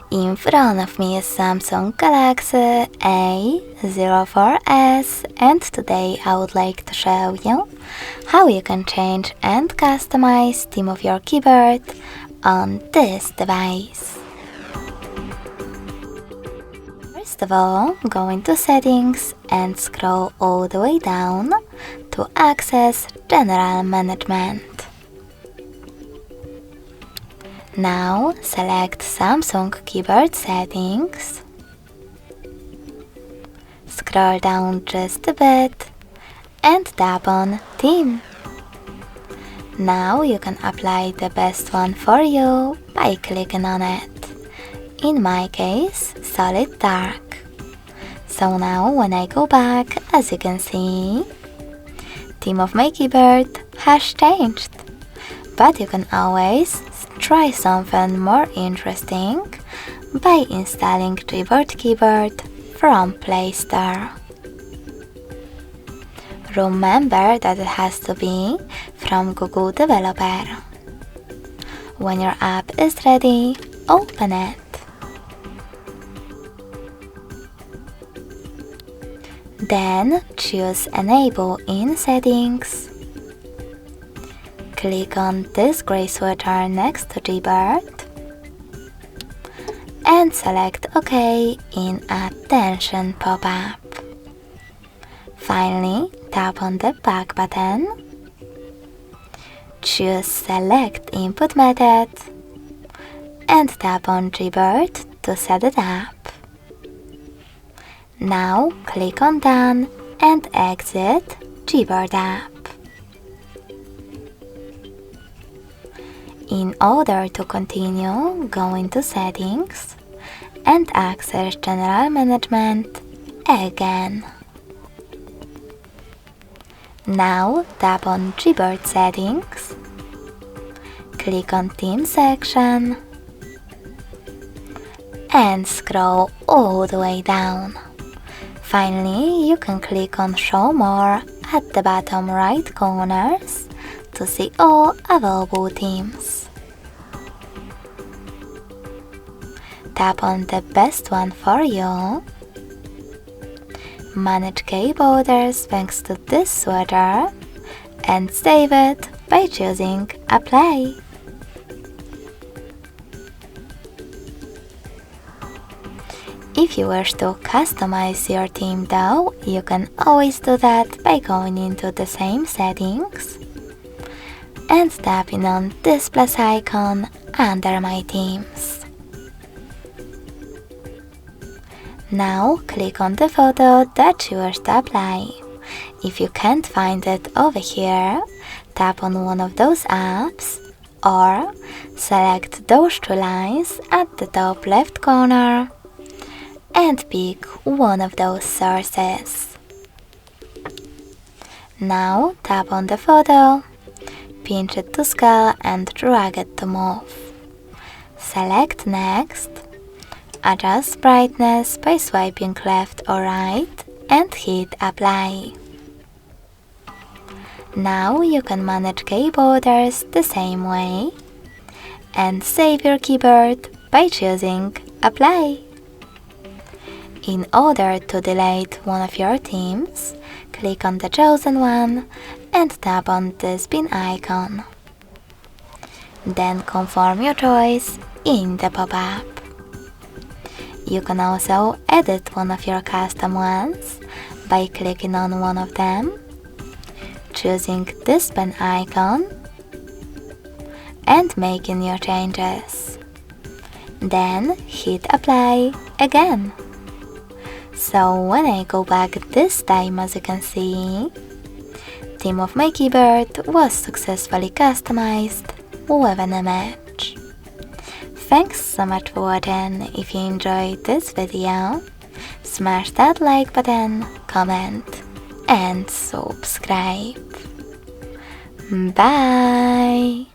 In front of me is Samsung Galaxy A04s, and today I would like to show you how you can change and customize theme of your keyboard on this device. First of all, go into Settings and scroll all the way down to access General Management. Now select Samsung Keyboard Settings, scroll down just a bit and tap on Theme. Now you can apply the best one for you by clicking on it. In my case, Solid Dark. So now when I go back, as you can see, theme of my keyboard has changed. But you can always try something more interesting by installing Gboard keyboard from Play Store. Remember that it has to be from Google Developer. When your app is ready, open it. Then choose Enable in Settings. Click on this gray sweater next to Gboard and select OK in Attention pop-up. Finally, tap on the Back button, choose Select Input Method and tap on Gboard to set it up. Now click on Done and exit Gboard app. In order to continue, go into Settings and access General Management again. Now tap on Gboard Settings, click on Theme section and scroll all the way down. Finally, you can click on Show More at the bottom right corners to see all available themes. Tap on the best one for you. Manage key borders thanks to this sweater and save it by choosing Apply. If you wish to customize your theme though, you can always do that by going into the same settings and tapping on this plus icon under My Themes. Now click on the photo that you wish to apply. If you can't find it over here, tap on one of those apps or select those two lines at the top left corner and pick one of those sources. Now tap on the photo, pinch it to scale and drag it to move. Select Next, adjust brightness by swiping left or right and hit Apply. Now you can manage key borders the same way and save your keyboard by choosing Apply. In order to delete one of your themes, click on the chosen one and tap on this bin icon. Then confirm your choice in the pop-up. You can also edit one of your custom ones by clicking on one of them, choosing this pen icon and making your changes. Then hit Apply again. So when I go back this time, as you can see, theme of my keyboard was successfully customized with an image. Thanks so much for watching. If you enjoyed this video, smash that like button, comment and subscribe. Bye!